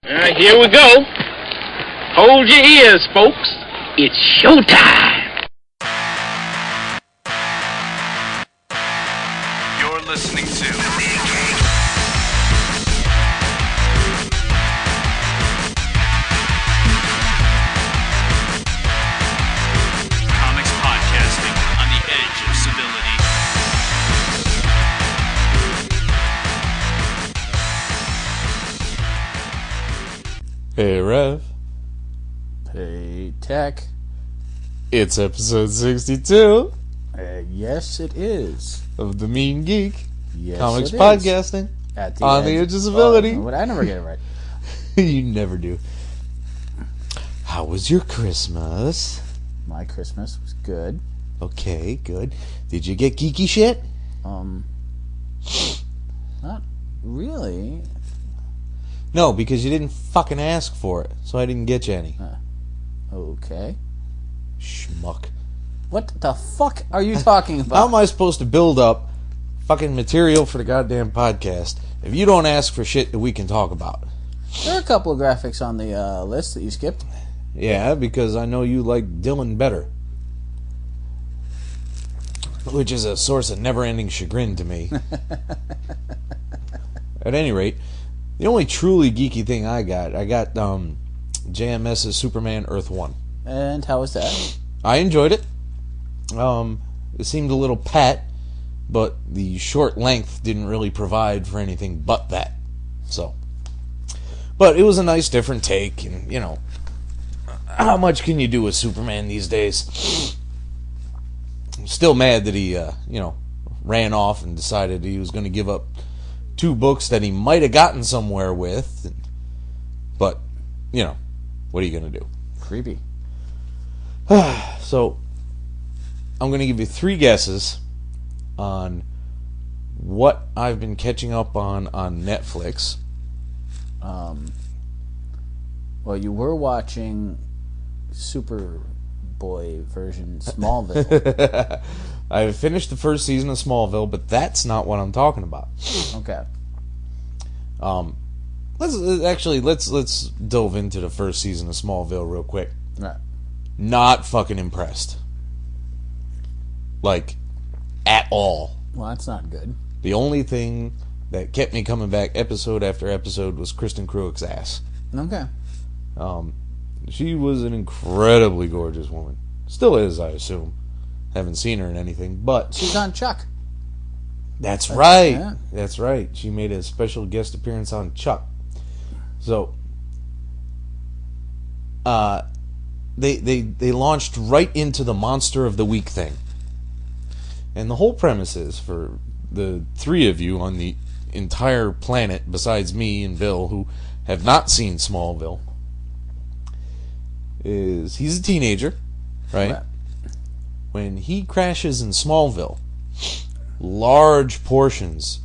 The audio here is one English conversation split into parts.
Here we go. Hold your ears, folks. It's showtime. You're listening to Comics Podcasting on the edge of civility. Hey, Rev. Hey, Tech. It's episode 62 Yes, it is. of The Mean Geek. Yes, Comics it is. Podcasting. At on the edge of civility. Oh, I never get it right. You never do. How was your Christmas? My Christmas was good. Okay, good. Did you get geeky shit? Not really. No, because you didn't fucking ask for it, so I didn't get you any. Okay. Schmuck. What the fuck are you talking about? How am I supposed to build up fucking material for the goddamn podcast if you don't ask for shit that we can talk about? There are a couple of graphics on the list that you skipped. Yeah, because I know you like Dylan better. Which is a source of never-ending chagrin to me. At any rate, the only truly geeky thing I got JMS's Superman Earth 1. And how was that? I enjoyed it. It seemed a little pat, but the short length didn't really provide for anything but that. So, but it was a nice different take, and you know, how much can you do with Superman these days? I'm still mad that he, ran off and decided he was going to give up 2 books that he might have gotten somewhere with. But, what are you going to do? Creepy. So, I'm going to give you 3 guesses on what I've been catching up on Netflix. Well, you were watching Superboy version Smallville. I finished the first season of Smallville, but that's not what I'm talking about. Okay. Let's delve into the first season of Smallville real quick. Right. Not fucking impressed. Like, at all. Well, that's not good. The only thing that kept me coming back episode after episode was Kristen Cruick's ass. Okay. She was an incredibly gorgeous woman. Still is, I assume. Haven't seen her in anything, but She's on Chuck. That's right. Yeah. That's right. She made a special guest appearance on Chuck. So, they launched right into the Monster of the Week thing. And the whole premise is, for the 3 of you on the entire planet, besides me and Bill, who have not seen Smallville, is he's a teenager, right? When he crashes in Smallville, large portions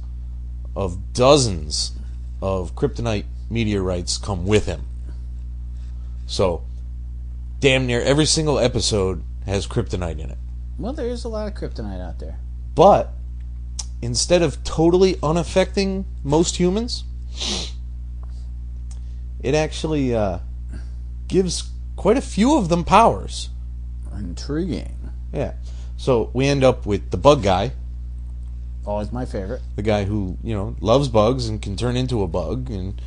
of dozens of kryptonite meteorites come with him. So, damn near every single episode has kryptonite in it. Well, there is a lot of kryptonite out there. But, instead of totally unaffecting most humans, it actually gives quite a few of them powers. Intriguing. Yeah. So, we end up with the bug guy. Always my favorite. The guy who, loves bugs and can turn into a bug and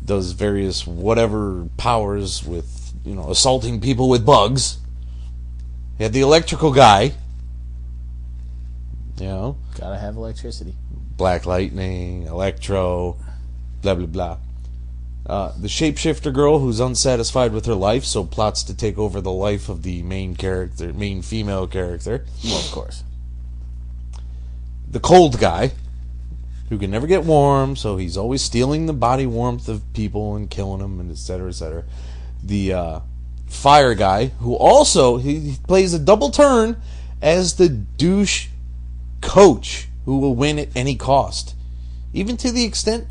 does various whatever powers with, assaulting people with bugs. You had the electrical guy. Gotta have electricity. Black Lightning, Electro, blah, blah, blah. The shapeshifter girl who's unsatisfied with her life, so plots to take over the life of the main female character. Well, of course. The cold guy, who can never get warm, so he's always stealing the body warmth of people and killing them, and etc., etc. The fire guy, who also he plays a double turn as the douche coach who will win at any cost, even to the extent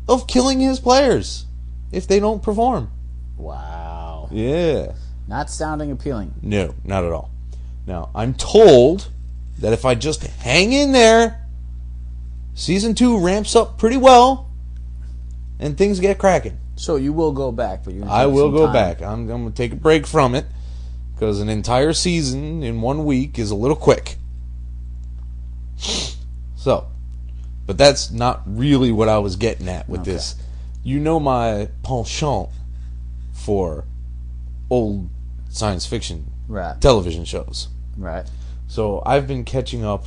of killing his players if they don't perform. Wow. Yeah. Not sounding appealing. No, not at all. Now, I'm told that if I just hang in there, Season 2 ramps up pretty well, and things get cracking. So you will go back, but you're gonna I take will some go time. back. I'm going to take a break from it because an entire season in 1 week is a little quick. So, but that's not really what I was getting at with this. You know my penchant for old science fiction Right. television shows. Right. So I've been catching up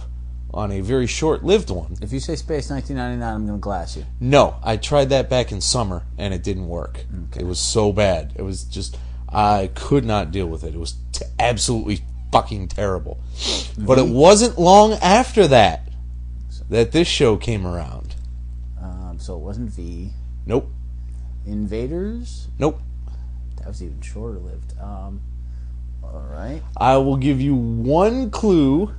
on a very short-lived one. If you say Space 1999, I'm going to glass you. No, I tried that back in summer, and it didn't work. Okay. It was so bad. It was just, I could not deal with it. It was absolutely fucking terrible. But it wasn't long after that this show came around. So it wasn't V. Nope. Invaders? Nope. That was even shorter lived. All right. I will give you one clue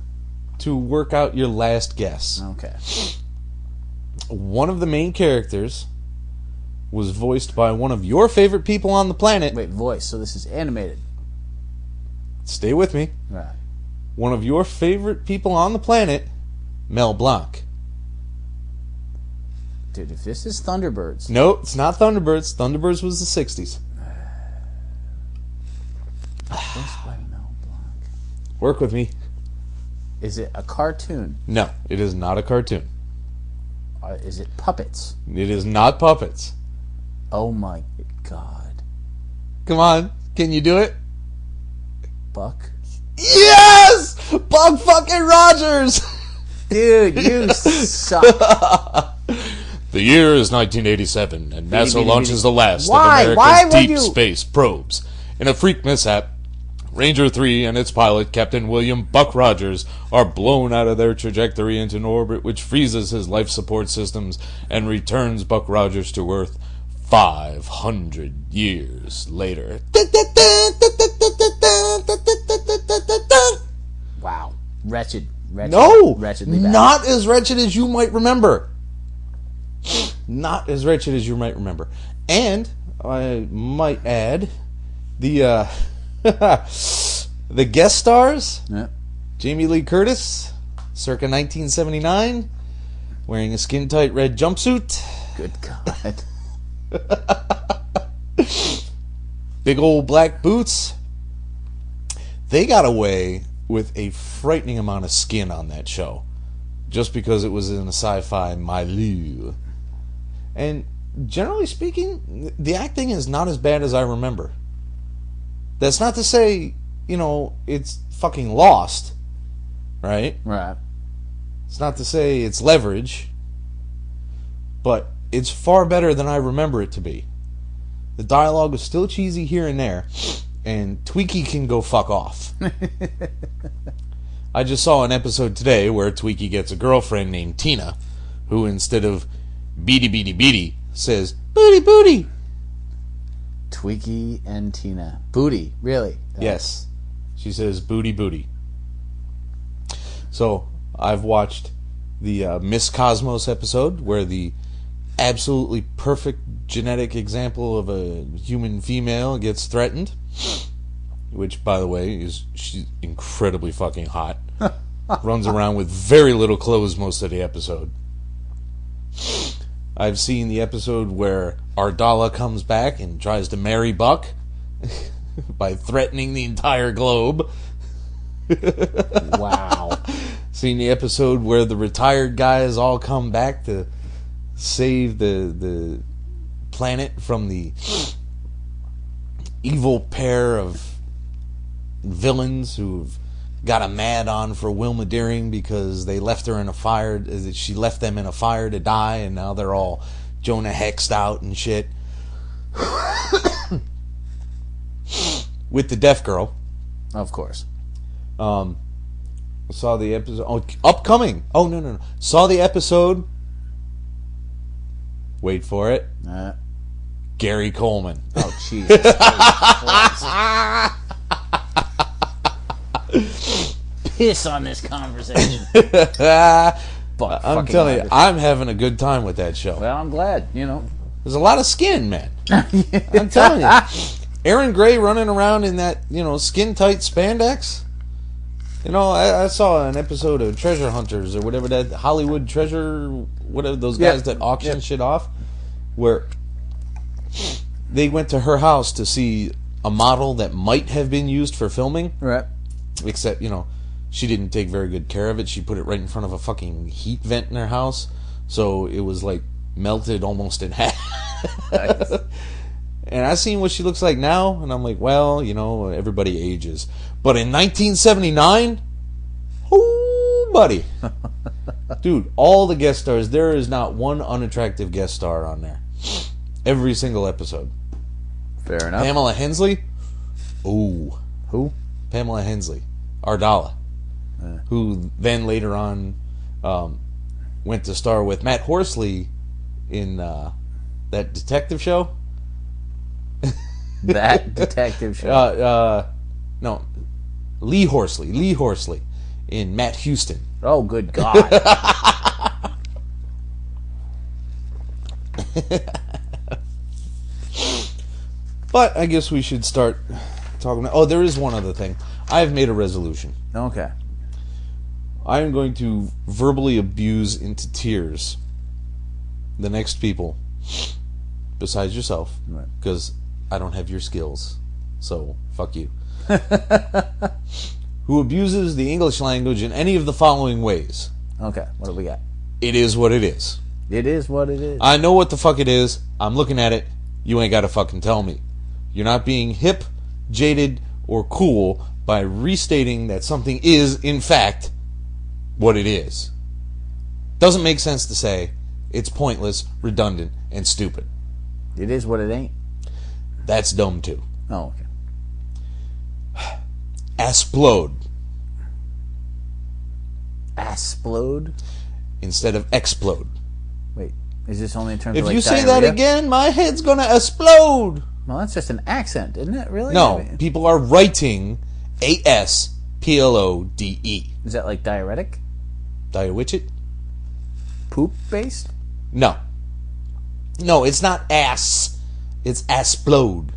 to work out your last guess. Okay. One of the main characters was voiced by one of your favorite people on the planet. Wait, voice. So this is animated. Stay with me. Right. One of your favorite people on the planet, Mel Blanc. Dude, if this is Thunderbirds. No, it's not Thunderbirds. Thunderbirds was the 60s. Voiced by Mel Blanc. Work with me. Is it a cartoon? No, it is not a cartoon. Is it puppets? It is not puppets. Oh my god. Come on, can you do it? Buck? Yes! Buck fucking Rogers! Dude, you suck. The year is 1987, and NASA Beady, launches the last Why? of Why America's would deep you- space probes. In a freak mishap, Ranger 3 and its pilot, Captain William Buck Rogers, are blown out of their trajectory into an orbit which freezes his life support systems and returns Buck Rogers to Earth 500 years later. Wow. Wretched. No! Wretchedly bad. Not as wretched as you might remember. Not as wretched as you might remember. And, I might add, the the guest stars, Yeah. Jamie Lee Curtis, circa 1979, wearing a skin-tight red jumpsuit, Good God. big old black boots. They got away with a frightening amount of skin on that show, just because it was in a sci-fi milieu. And generally speaking, the acting is not as bad as I remember. That's not to say, it's fucking Lost, right? Right. It's not to say it's Leverage, but it's far better than I remember it to be. The dialogue is still cheesy here and there, and Tweaky can go fuck off. I just saw an episode today where Tweaky gets a girlfriend named Tina, who instead of beady beady beady says booty booty. Tweaky and Tina. Booty, really? Yes, she says booty booty. So I've watched the Miss Cosmos episode where the absolutely perfect genetic example of a human female gets threatened, which, by the way, she's incredibly fucking hot. Runs around with very little clothes most of the episode. I've seen the episode where Ardala comes back and tries to marry Buck by threatening the entire globe. Wow. Seen the episode where the retired guys all come back to save the planet from the evil pair of villains who've got a mad on for Wilma Deering because they left her in a fire. She left them in a fire to die, and now they're all Jonah Hexed out and shit. With the deaf girl. Of course. Saw the episode. Oh, upcoming. Oh, no. Saw the episode. Wait for it. Gary Coleman. Oh, Jesus. Piss on this conversation. I'm telling you, I'm having a good time with that show. Well, I'm glad, There's a lot of skin, man. I'm telling you. Aaron Gray running around in that, skin-tight spandex. I saw an episode of Treasure Hunters or whatever that Hollywood Treasure, whatever those guys that auction shit off, where they went to her house to see a model that might have been used for filming. Right. Except, she didn't take very good care of it. She put it right in front of a fucking heat vent in her house. So it was like melted almost in half. Nice. And I seen what she looks like now, and I'm like, well, everybody ages. But in 1979, oh, buddy. Dude, all the guest stars, there is not one unattractive guest star on there. Every single episode. Fair enough. Pamela Hensley. Ooh. Who? Pamela Hensley. Ardala. Who then later on went to star with Matt Horsley in that detective show. That detective show. No. Lee Horsley in Matt Houston. Oh, good God. But I guess we should start talking about... Oh, there is one other thing. I have made a resolution. Okay. I am going to verbally abuse into tears the next people besides yourself, because I don't have your skills. So, fuck you. Who abuses the English language in any of the following ways. Okay, what do we got? It is what it is. It is what it is. I know what the fuck it is. I'm looking at it. You ain't got to fucking tell me. You're not being hip, jaded, or cool by restating that something is, in fact, what it is. Doesn't make sense to say. It's pointless, redundant, and stupid. It is what it ain't. That's dumb too. Oh, okay. Asplode Asplode? instead of explode. Wait, is this only in terms If of like you say diarrhea? that again, my head's gonna explode. Well, that's just an accent, isn't it? Really? No, I mean, people are writing A-S-P-L-O-D-E. is that like diuretic? Diawitchit? Poop based? No. No, it's not ass. It's asplode.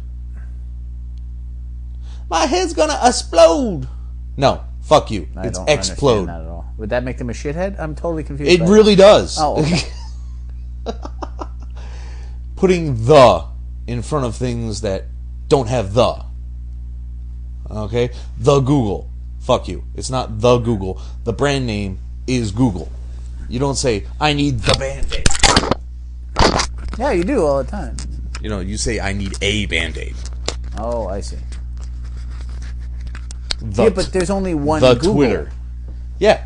My head's gonna explode. No, fuck you. I It's don't explode. understand that at all. Would that make them a shithead? I'm totally confused. It by really does. Oh, okay. Putting the in front of things that don't have the. Okay? The Google. Fuck you. It's not the Google. The brand name is Google. You don't say, I need the Band-Aid. Yeah, you do all the time. You say, I need a Band-Aid. Oh, I see. The Yeah, but there's only one the Google. Twitter. Yeah.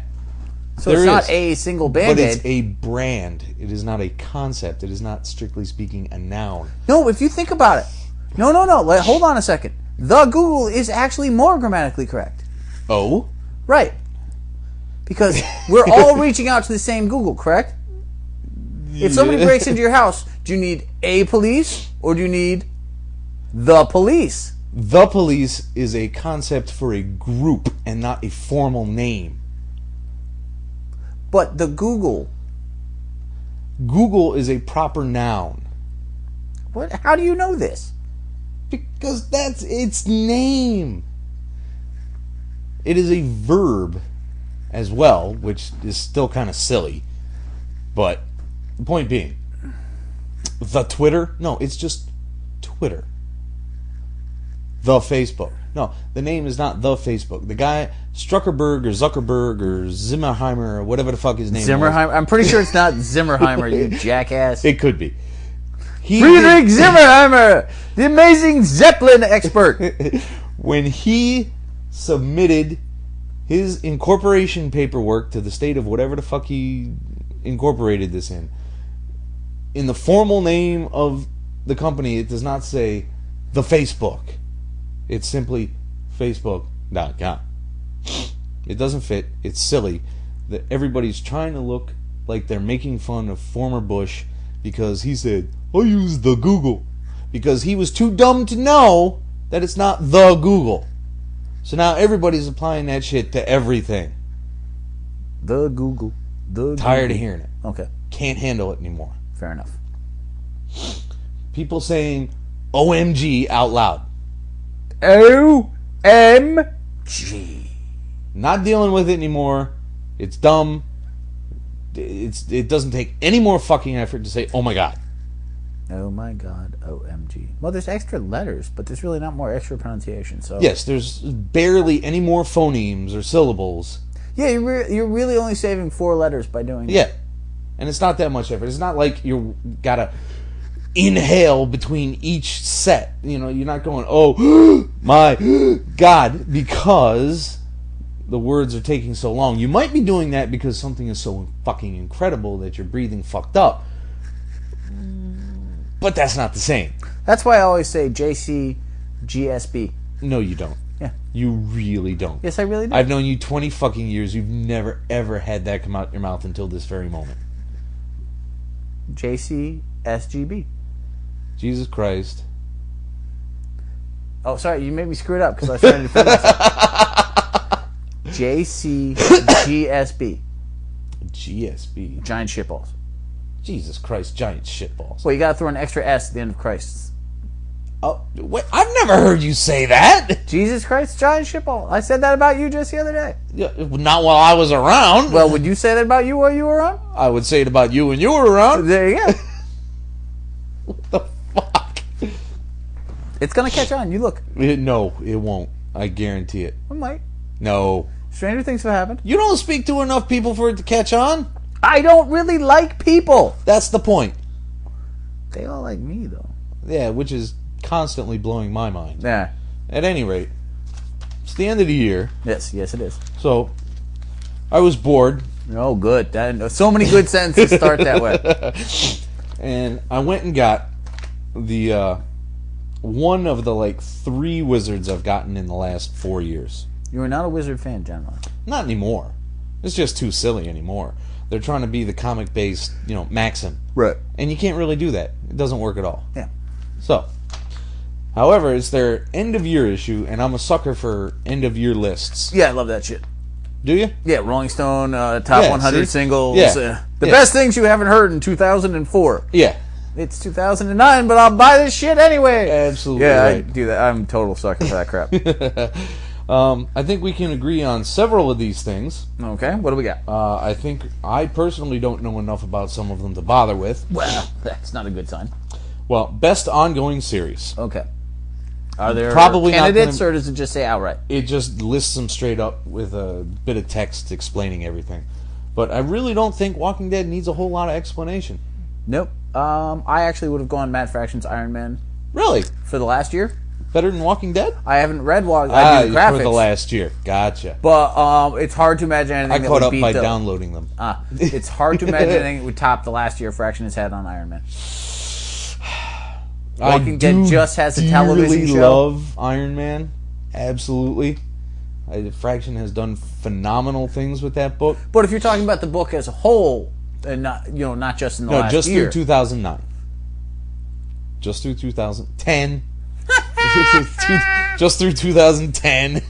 So there it's not is. a single But Band-Aid. it's a brand. It is not a concept. It is not, strictly speaking, a noun. No, if you think about it. No. Hold on a second. The Google is actually more grammatically correct. Oh? Right. Because we're all reaching out to the same Google, correct? If somebody breaks into your house, do you need a police or do you need the police? The police is a concept for a group and not a formal name. But the Google. Google is a proper noun. What? How do you know this? Because that's its name. It is a verb as well, which is still kind of silly. But the point being, the Twitter? No, it's just Twitter. The Facebook. No, the name is not the Facebook. The guy, Struckerberg or Zuckerberg or Zimmerheimer or whatever the fuck his name is. Zimmerheimer? I'm pretty sure it's not Zimmerheimer, you jackass. It could be. Friedrich Zimmerheimer, the amazing Zeppelin expert. When he submitted his incorporation paperwork to the state of whatever the fuck he incorporated this in the formal name of the company, it does not say the Facebook. It's simply Facebook.com. It doesn't fit. It's silly that everybody's trying to look like they're making fun of former Bush because he said, I use the Google. Because he was too dumb to know that it's not the Google. So now everybody's applying that shit to everything. The Google. Tired of hearing it. Okay, Can't handle it anymore. fair enough. People saying OMG out loud. O-M-G. Not dealing with it anymore. It's dumb. It doesn't take any more fucking effort to say, oh my god. Oh my God, OMG. Well, there's extra letters, but there's really not more extra pronunciation. So Yes, there's barely any more phonemes or syllables. yeah, you're really only saving 4 letters by doing that. Yeah, and it's not that much effort. It's not like you gotta inhale between each set. You know, you're not going, oh my God, because the words are taking so long. You might be doing that because something is so fucking incredible that you're breathing fucked up. But that's not the same. That's why I always say JCGSB. No, you don't. Yeah. You really don't. Yes, I really do. I've known you 20 fucking years. You've never, ever had that come out your mouth until this very moment. JCSGB. Jesus Christ. Oh, sorry, you made me screw it up because I was trying to defend myself. JCGSB. GSB. Giant shitballs. Jesus Christ, giant shitballs. Well, you gotta throw an extra S at the end of Christ. Oh, wait, I've never heard you say that. Jesus Christ, giant shitball. I said that about you just the other day. Yeah, not while I was around. Well, would you say that about you while you were on? I would say it about you when you were around. There you go. What the fuck? It's gonna catch on. You look. No, it won't. I guarantee it. It might. No. Stranger things have happened. You don't speak to enough people for it to catch on? I don't really like people. That's the point. They all like me, though. Yeah, which is constantly blowing my mind. Yeah. At any rate, it's the end of the year. Yes, it is. So, I was bored. Oh, good. So many good sentences start that way. And I went and got the one of the 3 wizards I've gotten in the last 4 years. You are not a wizard fan, gentlemen. Not anymore. It's just too silly anymore. They're trying to be the comic-based, Maxim. Right. And you can't really do that. It doesn't work at all. Yeah. So, however, it's their end-of-year issue, and I'm a sucker for end-of-year lists. Yeah, I love that shit. Do you? Yeah, Rolling Stone, top Yeah, 100 see? singles. Yeah. The best things you haven't heard in 2004. Yeah. It's 2009, but I'll buy this shit anyway. Absolutely Yeah, I right. do that. I'm a total sucker for that crap. I think we can agree on several of these things. Okay, what do we got? I think I personally don't know enough about some of them to bother with. Well, that's not a good sign. Well, best ongoing series. Okay. Are there Probably not candidates, gonna- or does it just say outright? It just lists them straight up with a bit of text explaining everything. But I really don't think Walking Dead needs a whole lot of explanation. Nope. I actually would have gone Matt Fraction's Iron Man Really? for the last year. Better than Walking Dead? I haven't read I do the graphics. For the last year. Gotcha. But it's hard to imagine anything I that caught would up beat by the... downloading them. It's hard to imagine anything that would top the last year Fraction has had on Iron Man. Walking Dead just has a television show. I love Iron Man. Absolutely. Fraction has done phenomenal things with that book. But if you're talking about the book as a whole, and not just in the last just year. through 2009. Just through 2010. Just through 2010.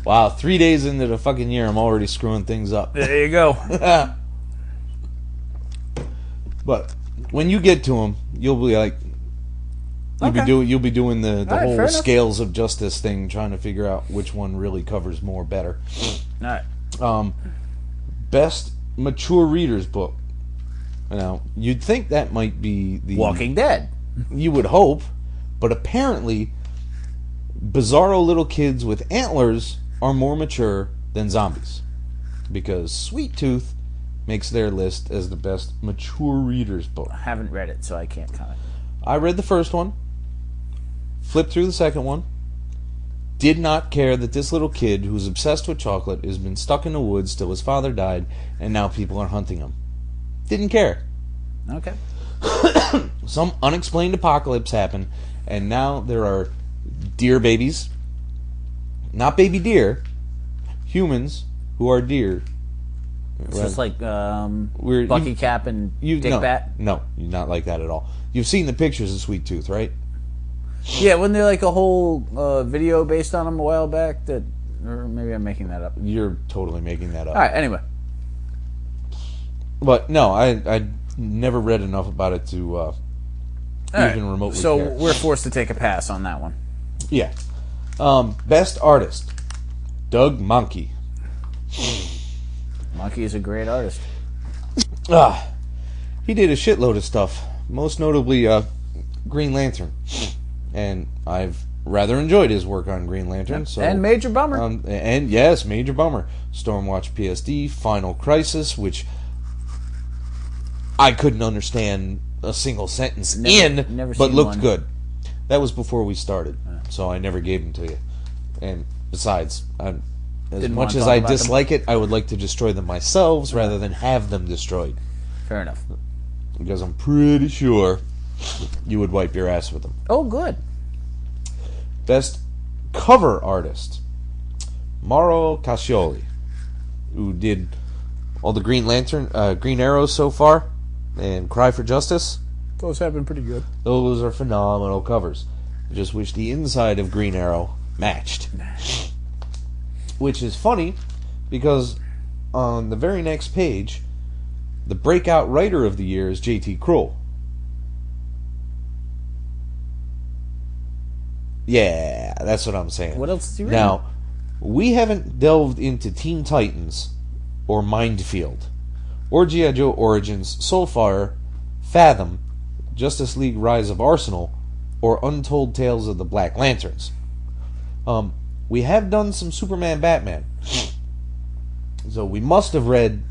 Wow, 3 days into the fucking year, I'm already screwing things up. There you go. But when you get to them, you'll be like, you'll be doing the All right, whole fair enough. scales of justice thing, trying to figure out which one really covers more better. All right. Best mature readers book. Now, you'd think that might be the Walking Dead. You would hope, but apparently, bizarro little kids with antlers are more mature than zombies, because Sweet Tooth makes their list as the best mature readers book. I haven't read it, so I can't comment. I read the first one, flipped through the second one, did not care that this little kid who's obsessed with chocolate has been stuck in the woods till his father died, and now people are hunting him. Didn't care. Okay. Some unexplained apocalypse happened, and now there are deer babies, not baby deer, humans who are deer. It's just like We're- Bucky you- Cap and You Dick no, Bat. No, you're not like that at all. You've seen the pictures of Sweet Tooth, right? Yeah, wasn't there like a whole video based on him a while back? That, or maybe I'm making that up. You're totally making that up. All right. Anyway. But no, I never read enough about it to All even right. remotely So care. we're forced to take a pass on that one. Yeah. Best artist, Doug Monkey. Monkey is a great artist. he did a shitload of stuff, most notably Green Lantern, and I've rather enjoyed his work on Green Lantern. So, and Major Bummer. And yes, Major Bummer. Stormwatch PSD, Final Crisis, which I couldn't understand a single sentence never but seen looked one. good. That was before we started, so I never gave them to you. And besides, as Didn't much wanna as talk I about dislike it, I would like to destroy them myself rather than have them destroyed. Fair enough. Because I'm pretty sure you would wipe your ass with them. Oh, good. Best cover artist, Mauro Cascioli, who did all the Green Lantern, Green Arrows so far, and Cry for Justice. Those have been pretty good. Those are phenomenal covers. I just wish the inside of Green Arrow matched. Which is funny, because on the very next page, the breakout writer of the year is J.T. Krull. Yeah, that's what I'm saying. What else is he reading? Now, we haven't delved into Teen Titans, or Mindfield, or G.I. Joe Origins, Soulfire, Fathom, Justice League Rise of Arsenal, or Untold Tales of the Black Lanterns. We have done some Superman Batman. So we must have read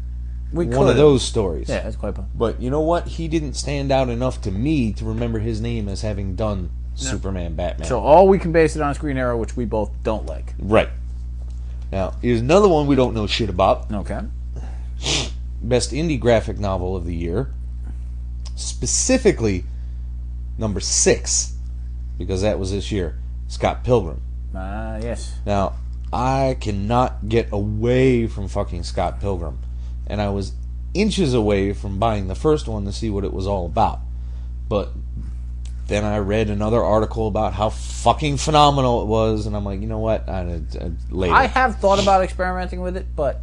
one of those stories. Yeah, that's quite fun. But you know what? He didn't stand out enough to me to remember his name as having done Superman Batman. So all we can base it on is Green Arrow, which we both don't like. Right. Now, here's another one we don't know shit about. Okay. Best indie graphic novel of the year. Specifically, number 6, because that was this year. Scott Pilgrim. Yes. Now, I cannot get away from fucking Scott Pilgrim. And I was inches away from buying the first one to see what it was all about. But then I read another article about how fucking phenomenal it was, and I'm like, you know what? Later. I have thought about experimenting with it, but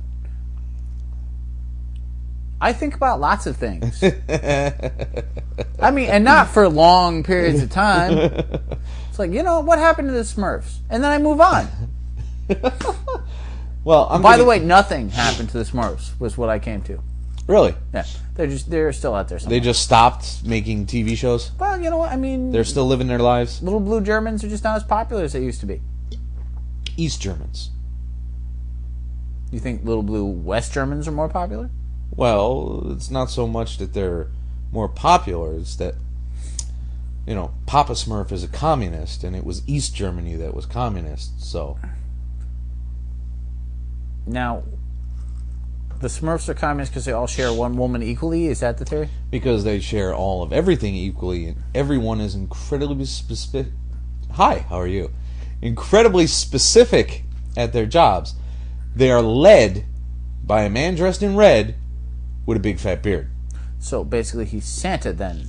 I think about lots of things. I mean, and not for long periods of time. It's like, you know, what happened to the Smurfs? And then I move on. Well, By the way, nothing happened to the Smurfs, was what I came to. Really? Yeah. They're still out there somewhere. They just stopped making TV shows? Well, you know what? I mean, They're still living their lives? little blue Germans are just not as popular as they used to be. East Germans. You think little blue West Germans are more popular? Well, it's not so much that they're more popular, it's that, you know, Papa Smurf is a communist, and it was East Germany that was communist, so... Now, the Smurfs are communists because they all share one woman equally? Is that the theory? Because they share all of everything equally, and everyone is incredibly specific. Hi, how are you? Incredibly specific at their jobs. They are led by a man dressed in red with a big fat beard. So basically, he's Santa then.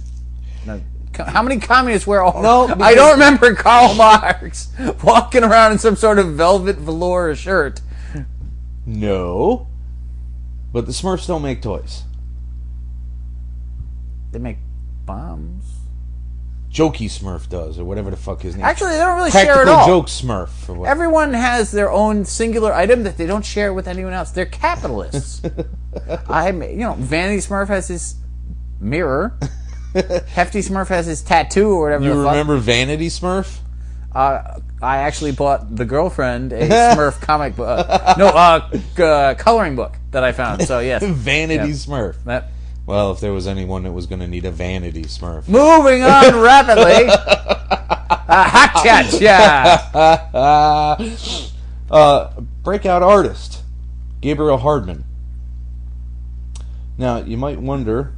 Now, how many communists wear all? No, I don't remember Karl Marx walking around in some sort of velvet velour shirt. No. But the Smurfs don't make toys. They make bombs. Jokey Smurf does, or whatever the fuck his name. Actually, they don't really Practical share at all. Joke Smurf. Or what. Everyone has their own singular item that they don't share with anyone else. They're capitalists. Vanity Smurf has his mirror. Hefty Smurf has his tattoo or whatever. You the fuck. remember Vanity Smurf? I actually bought the girlfriend a Smurf comic book. Coloring book that I found. So yes, Vanity Yeah. Smurf. That. Well, if there was anyone that was going to need a Vanity Smurf. Moving on rapidly. Hot chat, yeah. Breakout artist, Gabriel Hardman. Now, you might wonder,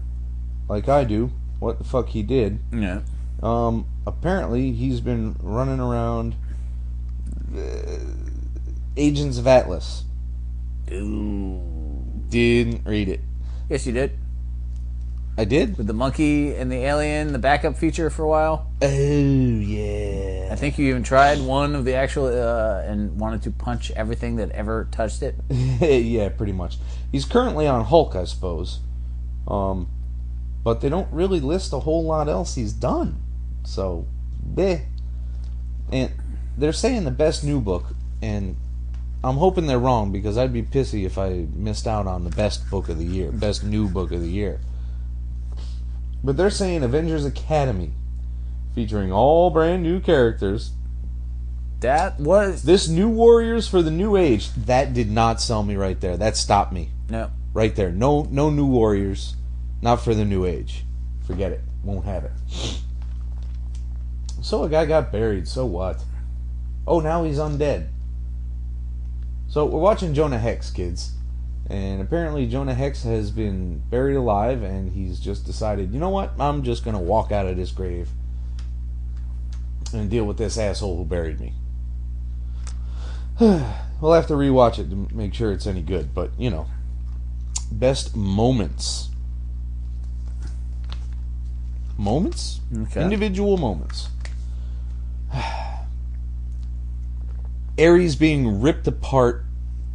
like I do, what the fuck he did. Yeah. Apparently, he's been running around Agents of Atlas. Ooh. Didn't read it. Yes, you did. I did? With the monkey and the alien, the backup feature for a while. Oh, yeah. I think you even tried one of the actual and wanted to punch everything that ever touched it. Yeah, pretty much. He's currently on Hulk, I suppose. But they don't really list a whole lot else he's done. So, bleh. And they're saying the best new book, and I'm hoping they're wrong, because I'd be pissy if I missed out on the best book of the year, best new book of the year. But they're saying Avengers Academy, featuring all brand new characters. That was... This new Warriors for the New Age. That did not sell me right there. That stopped me. No. Right there. No new Warriors. Not for the New Age. Forget it. Won't have it. So a guy got buried. So what? Oh, now he's undead. So we're watching Jonah Hex, kids. And apparently Jonah Hex has been buried alive, and he's just decided, you know what? I'm just going to walk out of this grave and deal with this asshole who buried me. We'll have to rewatch it to make sure it's any good, but, you know. Best moments. Moments? Okay. Individual moments. Ares being ripped apart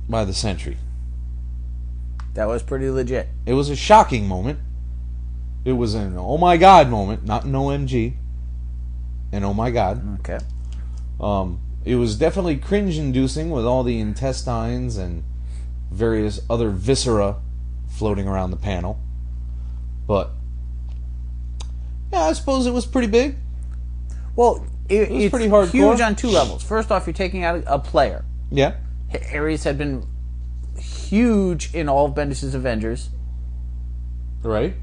by the Sentry. That was pretty legit. It was a shocking moment. It was an oh my god moment, not an OMG. An oh my god. Okay. It was definitely cringe-inducing with all the intestines and various other viscera floating around the panel. But yeah, I suppose it was pretty big. Well, it's pretty hardcore. Huge on two levels. First off, you're taking out a player. Yeah. Ares had been huge in all of Bendis' Avengers. Right.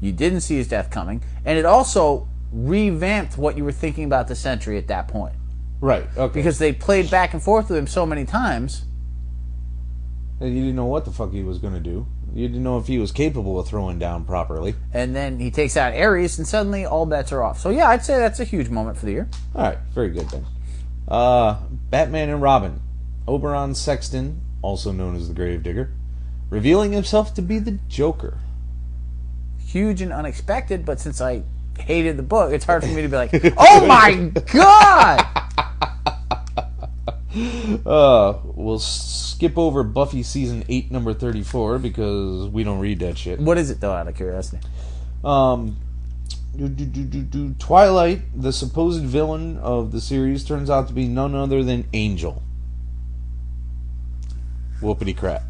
You didn't see his death coming. And it also revamped what you were thinking about the Sentry at that point. Right. Okay. Because they played back and forth with him so many times. And you didn't know what the fuck he was going to do. You didn't know if he was capable of throwing down properly. And then he takes out Ares, and suddenly all bets are off. So yeah, I'd say that's a huge moment for the year. All right. Very good then. Batman and Robin. Oberon Sexton, also known as the Gravedigger, revealing himself to be the Joker. Huge and unexpected, but since I hated the book, it's hard for me to be like, oh my god! We'll skip over Buffy Season 8, number 34, because we don't read that shit. What is it, though, out of curiosity? Twilight, the supposed villain of the series, turns out to be none other than Angel. Whoopity crap.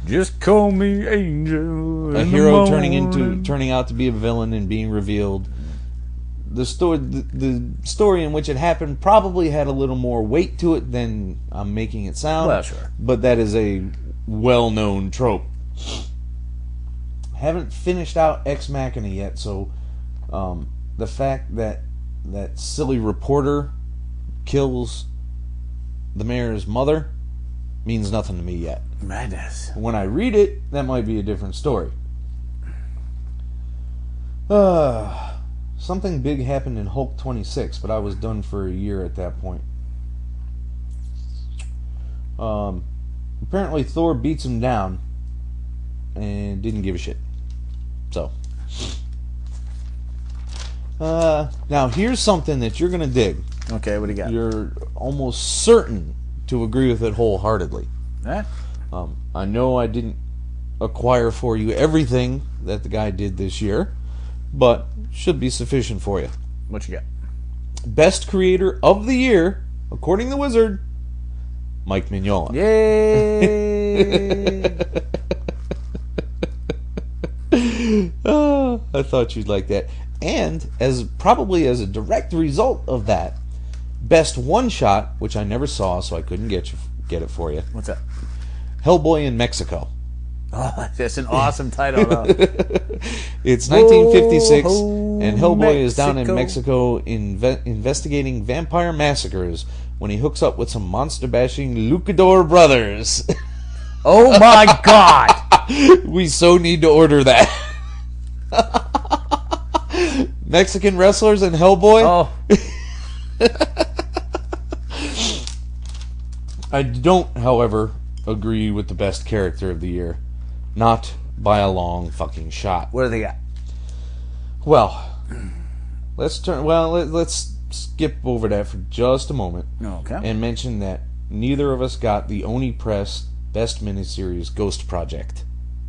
Just call me Angel. A hero turning out to be a villain and being revealed. The story in which it happened probably had a little more weight to it than I'm making it sound. Well, sure. But that is a well-known trope. Haven't finished out Ex Machina yet, so the fact that that silly reporter kills the mayor's mother means nothing to me yet. Madness. When I read it, that might be a different story. Something big happened in Hulk 26, but I was done for a year at that point. Apparently Thor beats him down and didn't give a shit. So. Now here's something that you're going to dig. Okay, what do you got? You're almost certain to agree with it wholeheartedly. Eh? I know I didn't acquire for you everything that the guy did this year, but should be sufficient for you. What you got? Best creator of the year, according to the Wizard, Mike Mignola. Yay! Oh, I thought you'd like that. And probably as a direct result of that, best one shot, which I never saw, so I couldn't get it for you. What's that? Hellboy in Mexico. Oh, that's an awesome title, though. It's 1956, Whoa, and Hellboy is down in Mexico. investigating vampire massacres when he hooks up with some monster-bashing luchador brothers. Oh my god! We so need to order that. Mexican wrestlers and Hellboy? Oh. I don't, however, agree with the best character of the year. Not by a long fucking shot. What do they got? Well, let's skip over that for just a moment. Okay. And mention that neither of us got the Oni Press Best Miniseries Ghost Project.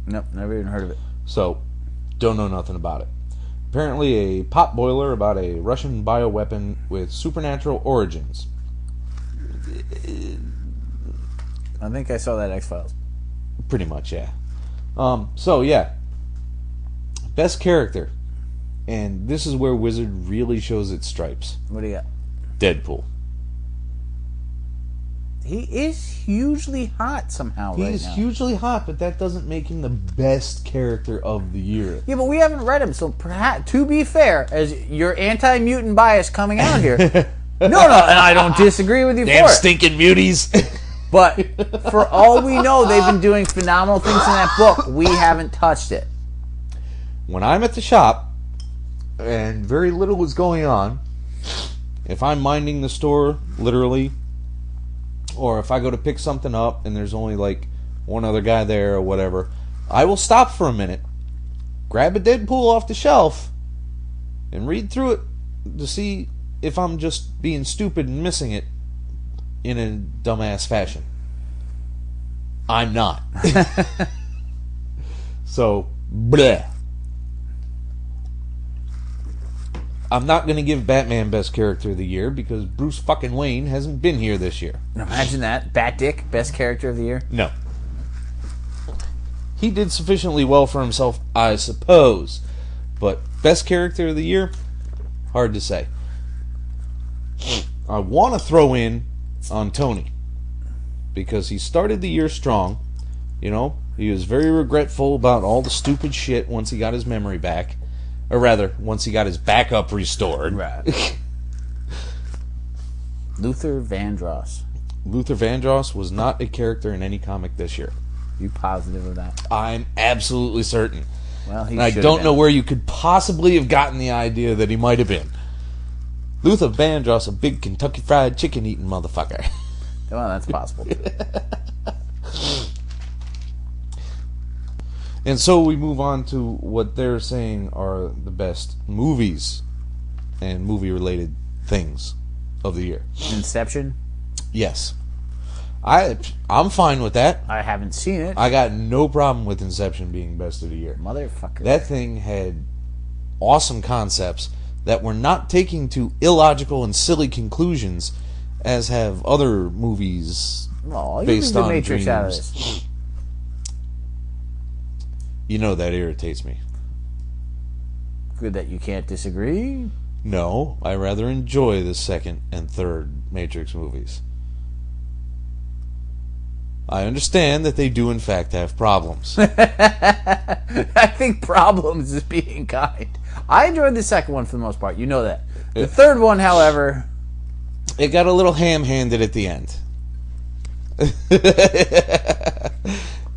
Nope, never even heard of it. So, don't know nothing about it. Apparently a potboiler about a Russian bioweapon with supernatural origins. I think I saw that X-Files. Pretty much, yeah. So, yeah. Best character. And this is where Wizard really shows its stripes. What do you got? Deadpool. He is hugely hot somehow right now. He's hugely hot, but that doesn't make him the best character of the year. Yeah, but we haven't read him, so perhaps, to be fair, as your anti-mutant bias coming out here, no, and I don't disagree with you Damn for it. stinking muties. But for all we know, they've been doing phenomenal things in that book. We haven't touched it. When I'm at the shop and very little is going on, if I'm minding the store, literally, or if I go to pick something up and there's only like one other guy there or whatever, I will stop for a minute, grab a Deadpool off the shelf, and read through it to see if I'm just being stupid and missing it in a dumbass fashion. I'm not. So, bleh. I'm not going to give Batman Best Character of the Year because Bruce fucking Wayne hasn't been here this year. Imagine that. Bat Dick, Best Character of the Year. No. He did sufficiently well for himself, I suppose. But Best Character of the Year? Hard to say. I want to throw in on Tony. Because he started the year strong. You know, he was very regretful about all the stupid shit once he got his memory back. Or rather, once he got his backup restored. Right. Luther Vandross. Luther Vandross was not a character in any comic this year. You positive of that? I'm absolutely certain. Well, he and I don't know where you could possibly have gotten the idea that he might have been. Luther Vandross, a big Kentucky Fried Chicken eating motherfucker. Well, that's possible. And so we move on to what they're saying are the best movies and movie-related things of the year. Inception? Yes. I'm fine with that. I haven't seen it. I got no problem with Inception being best of the year. Motherfucker. That thing had awesome concepts that were not taking to illogical and silly conclusions as have other movies based on the Matrix dreams. out of this. You know that irritates me. Good that you can't disagree. No, I rather enjoy the second and third Matrix movies. I understand that they do in fact have problems. I think problems is being kind. I enjoyed the second one for the most part. You know that. The third one, however... It got a little ham-handed at the end.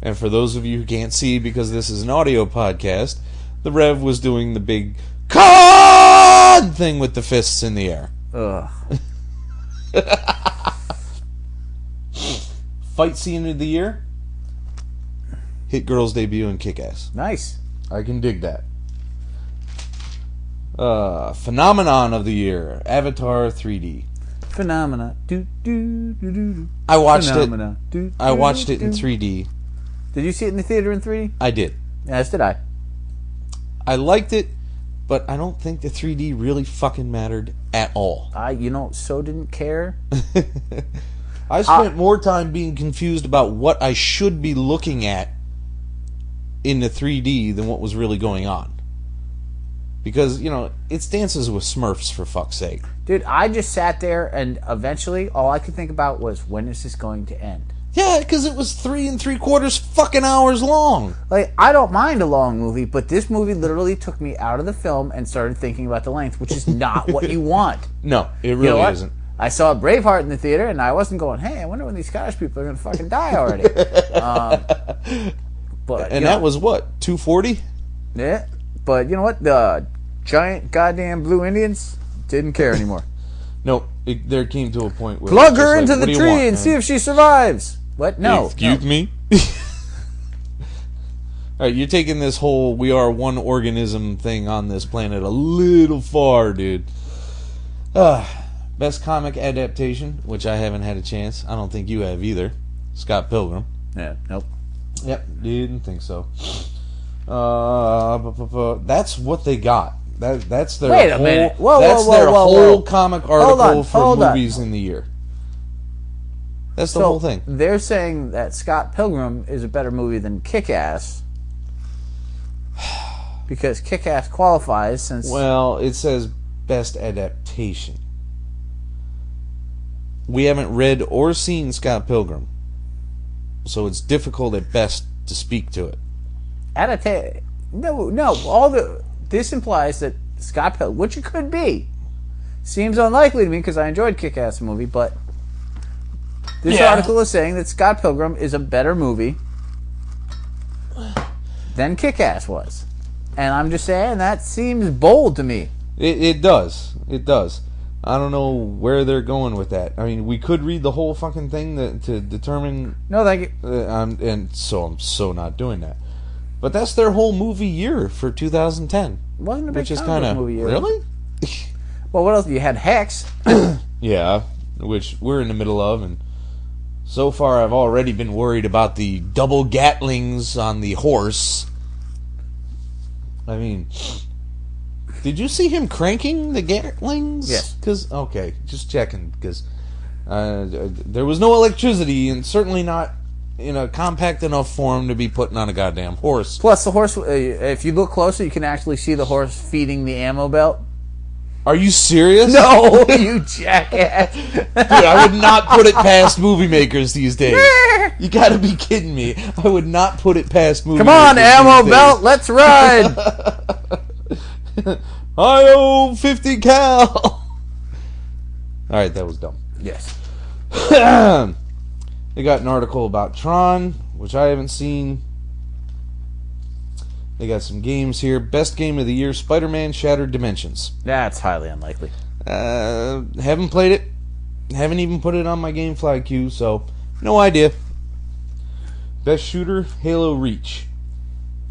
And for those of you who can't see because this is an audio podcast, the Rev was doing the big COD thing with the fists in the air. Ugh. Fight scene of the year? Hit Girl's debut in Kick-Ass. Nice. I can dig that. Phenomenon of the year, Avatar 3D. Phenomena. Do, do, do, do, do. I watched Phenomena. it. Do, I watched do, it in do. 3D. Did you see it in the theater in 3D? I did. Yes, did I. I liked it, but I don't think the 3D really fucking mattered at all. So didn't care. I spent more time being confused about what I should be looking at in the 3D than what was really going on. Because, it's Dances with Smurfs, for fuck's sake. Dude, I just sat there and eventually all I could think about was, when is this going to end? Yeah, because it was 3 3/4 fucking hours long. Like, I don't mind a long movie, but this movie literally took me out of the film and started thinking about the length, which is not what you want. No, it really isn't. I saw Braveheart in the theater, and I wasn't going, hey, I wonder when these Scottish people are going to fucking die already. That was what, 240? Yeah, but you know what? The giant goddamn blue Indians didn't care anymore. No, there came to a point where... Plug her into the tree and see if she survives. What? No. Excuse me? Alright, you're taking this whole we are one organism thing on this planet a little far, dude. Best comic adaptation, which I haven't had a chance. I don't think you have either. Scott Pilgrim. Yeah, nope. Yep, didn't think so. That's what they got. That's their Wait a whole, minute. That's their whole comic article for hold movies in the year. That's the whole thing. They're saying that Scott Pilgrim is a better movie than Kick-Ass Because Kick-Ass qualifies since... Well, it says best adaptation. We haven't read or seen Scott Pilgrim, so it's difficult at best to speak to it. This implies that Scott Pilgrim, which it could be, seems unlikely to me because I enjoyed Kick-Ass movie, but this article is saying that Scott Pilgrim is a better movie than Kick-Ass was. And I'm just saying that seems bold to me. It does. It does. I don't know where they're going with that. I mean, we could read the whole fucking thing to determine... No, thank you. And so I'm so not doing that. But that's their whole movie year for 2010. Wasn't a big which is comic kind of... movie year. Really? Well, what else? You had Hex. Yeah, which we're in the middle of, and so far I've already been worried about the double Gatlings on the horse. I mean... Did you see him cranking the Gatlings? Yes. Okay, just checking, because there was no electricity, and certainly not in a compact enough form to be putting on a goddamn horse. Plus, the horse, if you look closer, you can actually see the horse feeding the ammo belt. Are you serious? No, you jackass. Dude, I would not put it past movie makers these days. You gotta be kidding me. I would not put it past movie makers. Come on, ammo belt, let's ride. I-O 50 cal. Alright, that was dumb. Yes. They got an article about Tron, which I haven't seen. They got some games here. Best game of the year, Spider-Man Shattered Dimensions. That's highly unlikely. Haven't played it. Haven't even put it on my GameFly queue, so no idea. Best shooter, Halo Reach.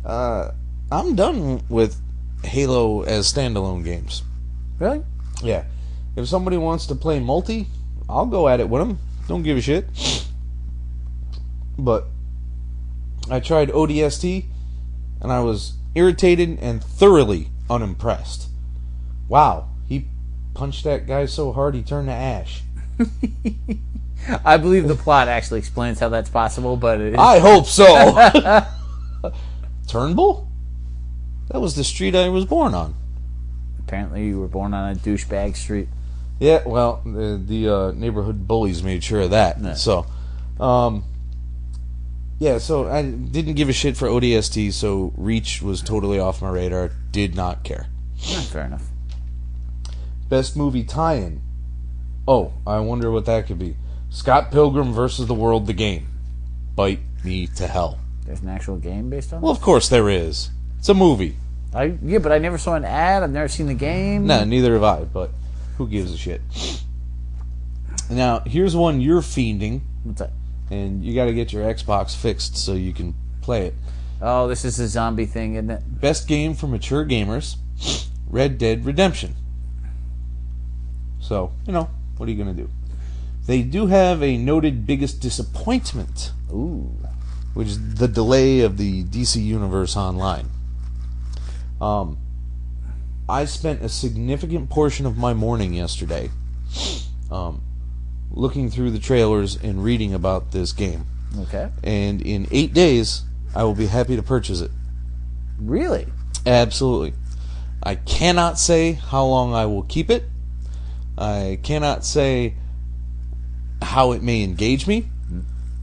I'm done with Halo as standalone games. Really? Yeah. If somebody wants to play multi, I'll go at it with them. Don't give a shit. But I tried ODST, and I was irritated and thoroughly unimpressed. Wow, he punched that guy so hard he turned to ash. I believe the plot actually explains how that's possible, but I hope so. Turnbull? That was the street I was born on. Apparently you were born on a douchebag street. Yeah, well, the neighborhood bullies made sure of that. Yeah. So, yeah, so I didn't give a shit for ODST, so Reach was totally off my radar. Did not care. Fair enough. Best movie tie-in. Oh, I wonder what that could be. Scott Pilgrim versus the World, the game. Bite me to hell. There's an actual game based on Well, of course there is. It's a movie. Yeah, but I never saw an ad. I've never seen the game. Nah, neither have I, but who gives a shit? Now, here's one you're fiending, What's that? and you gotta get your Xbox fixed so you can play it. Oh, this is a zombie thing, isn't it? Best game for mature gamers, Red Dead Redemption. So, what are you gonna do? They do have a noted biggest disappointment, Ooh. which is the delay of the DC Universe Online. I spent a significant portion of my morning yesterday looking through the trailers and reading about this game. Okay. And in 8 days, I will be happy to purchase it. Really? Absolutely. I cannot say how long I will keep it. I cannot say how it may engage me.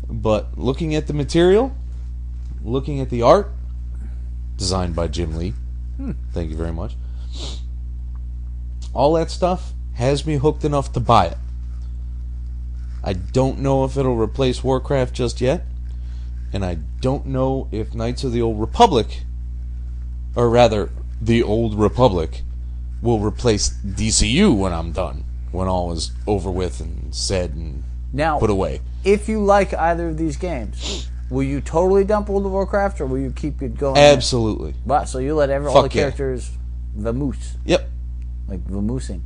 But looking at the material, looking at the art, designed by Jim Lee, thank you very much, all that stuff has me hooked enough to buy it. I don't know if it'll replace Warcraft just yet, and I don't know if Knights of the Old Republic, or rather, the Old Republic, will replace DCU when I'm done, when all is over with and said and Now, put away. if you like either of these games, will you totally dump World of Warcraft, or will you keep it going? Absolutely. Wow, so you let all the Fuck yeah. characters vamoose. Yep. Like vamoosing.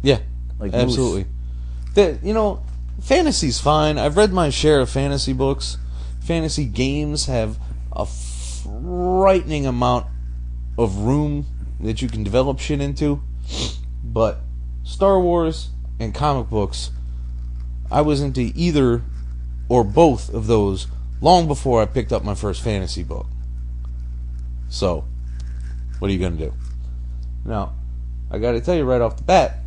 Yeah. Like Absolutely. Fantasy's fine. I've read my share of fantasy books. Fantasy games have a frightening amount of room that you can develop shit into. But Star Wars and comic books, I was into either or both of those long before I picked up my first fantasy book. So, What are you going to do? Now, I got to tell you right off the bat,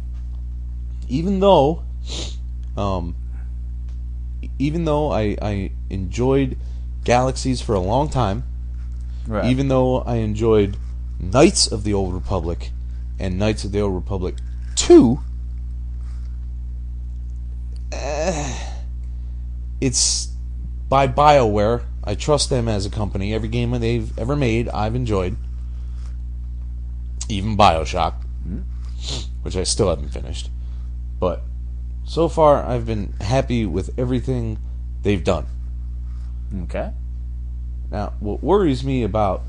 even though I enjoyed Galaxies for a long time, Right. even though I enjoyed Knights of the Old Republic and Knights of the Old Republic 2, it's by BioWare. I trust them as a company. Every game they've ever made, I've enjoyed. Even Bioshock, which I still haven't finished. But so far, I've been happy with everything they've done. Okay. Now, what worries me about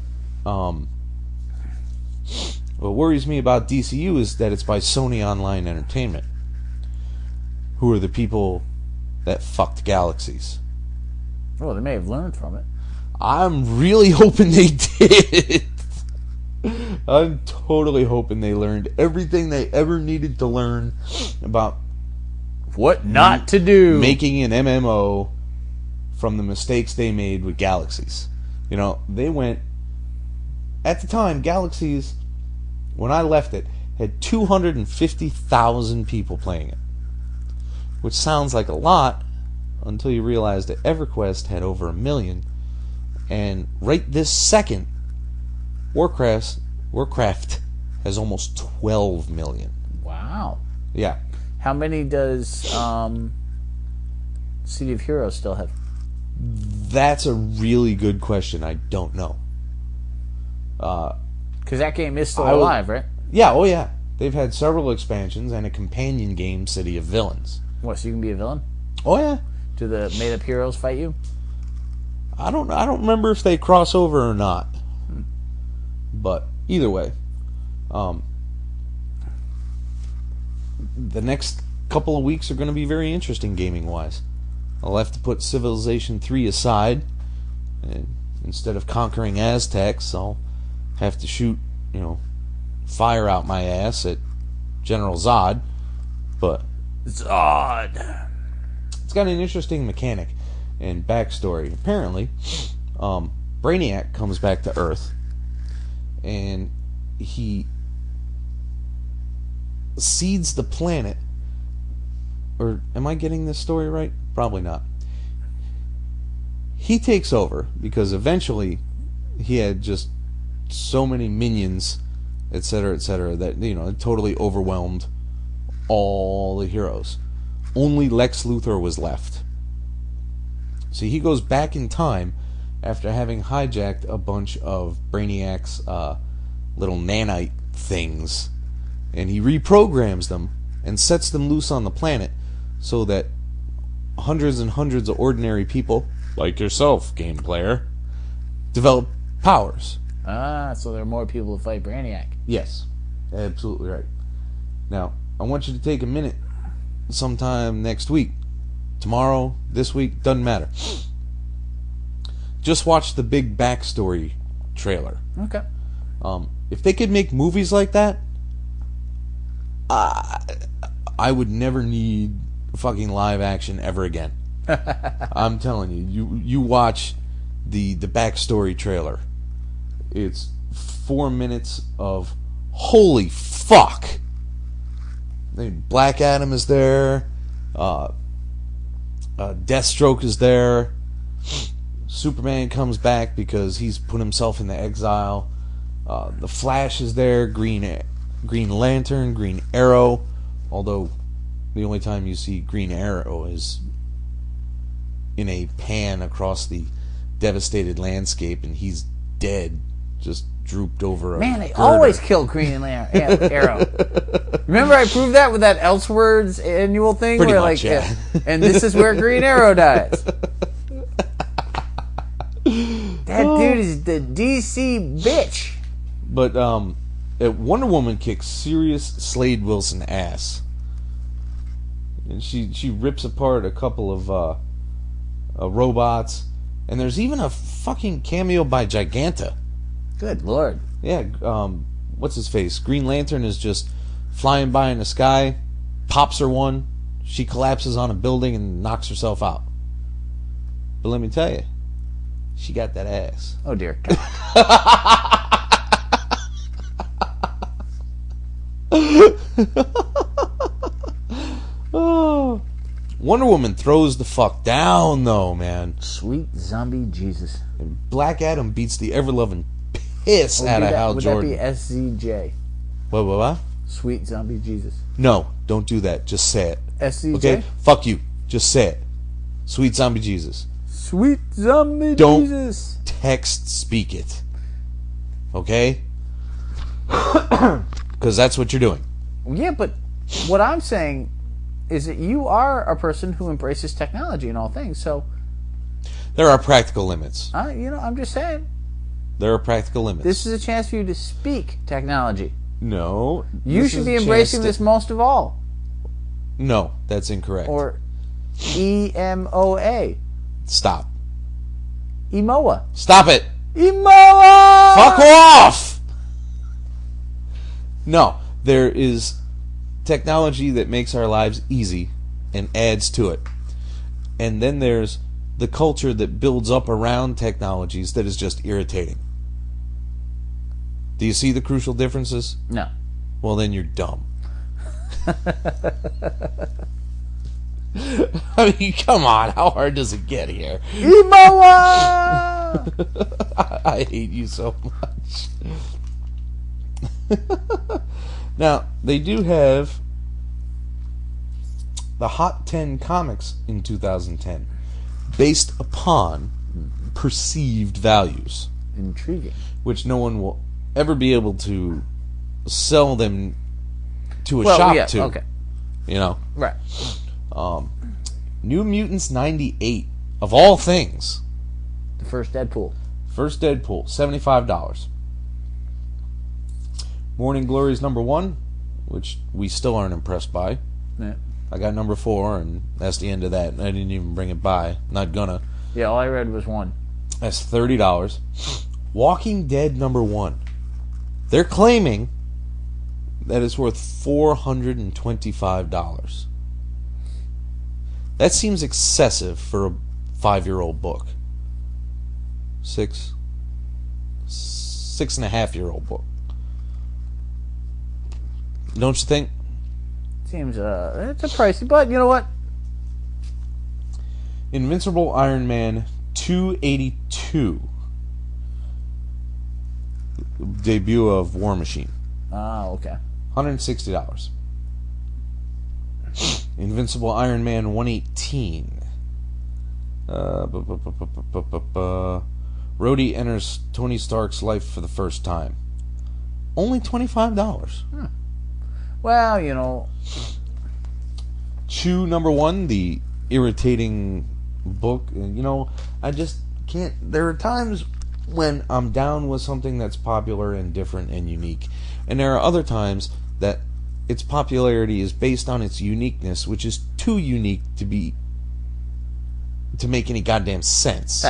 DCU is that it's by Sony Online Entertainment, who are the people that fucked Galaxies. Well, they may have learned from it. I'm really hoping they did. I'm totally hoping they learned everything they ever needed to learn about What not to do. making an MMO from the mistakes they made with Galaxies. You know, they went... At the time, Galaxies, when I left it, had 250,000 people playing it. Which sounds like a lot, until you realize that EverQuest had over 1 million. And right this second, Warcraft has almost 12 million. Wow. Yeah. How many does City of Heroes still have? That's a really good question. I don't know. Because that game is still I would- alive, right? Yeah, oh yeah. They've had several expansions and a companion game, City of Villains. What, so you can be a villain? Oh yeah. Do the made-up heroes fight you? I don't remember if they cross over or not. But either way, the next couple of weeks are going to be very interesting gaming-wise. I'll have to put Civilization 3 aside, and instead of conquering Aztecs, I'll have to shoot, fire out my ass at General Zod. But Zod. it's got an interesting mechanic and backstory. Apparently, Brainiac comes back to Earth, and he seeds the planet. Or am I getting this story right? Probably not. He takes over because eventually he had just so many minions, etc., that it totally overwhelmed all the heroes. Only Lex Luthor was left. So he goes back in time after having hijacked a bunch of Brainiac's little nanite things, and he reprograms them and sets them loose on the planet so that hundreds and hundreds of ordinary people, like yourself, game player, develop powers. So there are more people to fight Brainiac. Yes, absolutely right. Now, I want you to take a minute sometime next week, tomorrow, this week, doesn't matter. Just watch the big backstory trailer. Okay. If they could make movies like that, I would never need fucking live action ever again. I'm telling you, you watch the backstory trailer. It's 4 minutes of holy fuck. Black Adam is there. Deathstroke is there. Superman comes back because he's put himself into exile. The Flash is there. Green Lantern, Green Arrow. Although the only time you see Green Arrow is in a pan across the devastated landscape, and he's dead, just drooped over a Man, they girder. always kill Green Arrow. Remember I proved that with that Elseworlds annual thing? Pretty where much, yeah. And this is where Green Arrow dies. That dude is the DC bitch. But Wonder Woman kicks serious Slade Wilson ass, and she rips apart a couple of robots, and there's even a fucking cameo by Giganta. Good lord. Yeah, what's his face? Green Lantern is just flying by in the sky, pops her one, she collapses on a building and knocks herself out. But let me tell you, she got that ass. Oh dear God. Oh. Wonder Woman throws the fuck down, though, man. Sweet zombie Jesus. And Black Adam beats the ever-loving piss out of Hal Jordan. Would that be SZJ? What? Sweet zombie Jesus. No, don't do that. Just say it. SZJ? Okay? Fuck you. Just say it. Sweet zombie Jesus. Sweet zombie Don't Jesus. text speak it. Okay? Because that's what you're doing. Yeah, but what I'm saying is that you are a person who embraces technology in all things. So, There are practical limits. I'm just saying. There are practical limits. This is a chance for you to speak technology. No. You should be embracing this most of all. No, that's incorrect. Or EMOA. Stop. EMOA. Stop it. EMOA! Fuck off! No, there is technology that makes our lives easy and adds to it. And then there's the culture that builds up around technologies that is just irritating. Do you see the crucial differences? No. Well, then you're dumb. I mean, come on. How hard does it get here? EMOA! I hate you so much. Now, they do have the Hot 10 comics in 2010 based upon perceived values. Intriguing. Which no one will ever be able to sell them to a shop to. Okay. You know? Right. New Mutants 98, of all things. The first Deadpool. First Deadpool, $75. Morning Glories #1, which we still aren't impressed by. Yeah. I got #4, and that's the end of that. I didn't even bring it by. Not gonna. Yeah, all I read was 1. That's $30. Walking Dead #1. They're claiming that it's worth $425. That seems excessive for a 5-year-old book. 6.5-year-old book. Don't you think? Seems it's a pricey, but you know what? Invincible Iron Man 282. Debut of War Machine. Ah, okay. $160. Invincible Iron Man 118. Rhodey enters Tony Stark's life for the first time. Only $25. Well, you know. Chew #1, the irritating book. You know, I just can't. There are times when I'm down with something that's popular and different and unique. And there are other times that its popularity is based on its uniqueness, which is too unique to make any goddamn sense.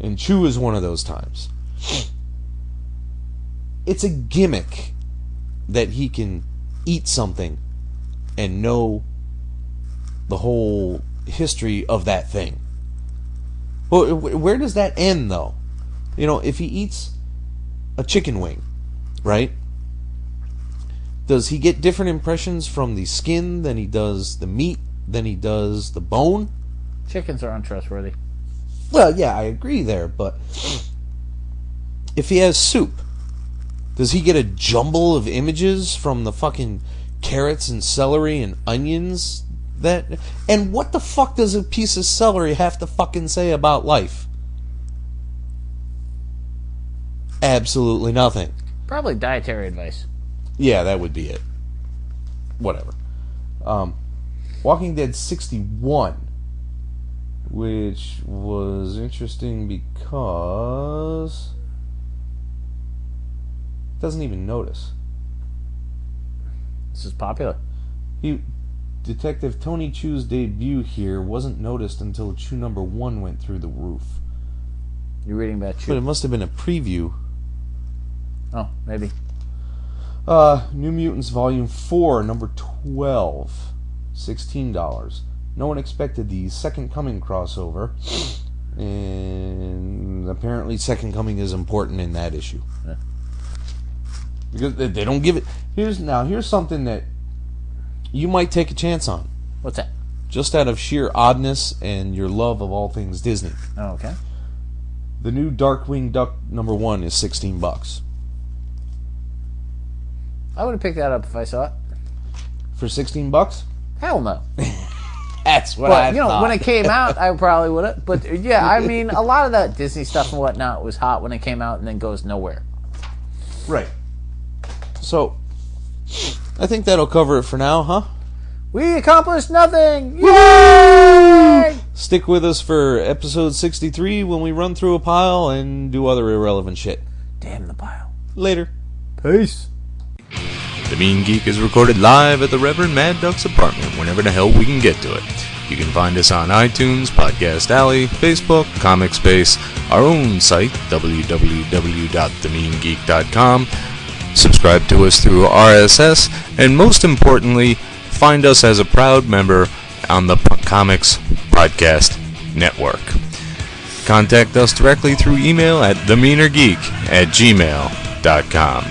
And Chew is one of those times. It's a gimmick that he can eat something and know the whole history of that thing. Well, where does that end, though? You know, if he eats a chicken wing, right? Does he get different impressions from the skin than he does the meat, than he does the bone? Chickens are untrustworthy. Well, yeah, I agree there, but if he has soup, does he get a jumble of images from the fucking carrots and celery and onions? And what the fuck does a piece of celery have to fucking say about life? Absolutely nothing. Probably dietary advice. Yeah, that would be it. Whatever. Walking Dead 61, which was interesting because it doesn't even notice. This is popular. Detective Tony Chu's debut here wasn't noticed until Chew #1 went through the roof. You're reading about But Chew. it must have been a preview. Oh, maybe. New Mutants Volume 4, #12, $16. No one expected the Second Coming crossover, and apparently Second Coming is important in that issue. Yeah. Because they don't give it. Here's something that you might take a chance on. What's that? Just out of sheer oddness and your love of all things Disney. Oh, okay. The new Darkwing Duck #1 is $16. I would have picked that up if I saw it. For $16? Hell no. That's what But, I you know, thought. when it came out, I probably would have. But, yeah, I mean, a lot of that Disney stuff and whatnot was hot when it came out and then goes nowhere. Right. So, I think that'll cover it for now, huh? We accomplished nothing! Yay! Stick with us for episode 63 when we run through a pile and do other irrelevant shit. Damn the pile. Later. Peace. The Mean Geek is recorded live at the Reverend Mad Duck's apartment whenever the hell we can get to it. You can find us on iTunes, Podcast Alley, Facebook, Comic Space, our own site, www.themeangeek.com. Subscribe to us through RSS, and most importantly, find us as a proud member on the Comics Podcast Network. Contact us directly through email at themeanergeek@gmail.com.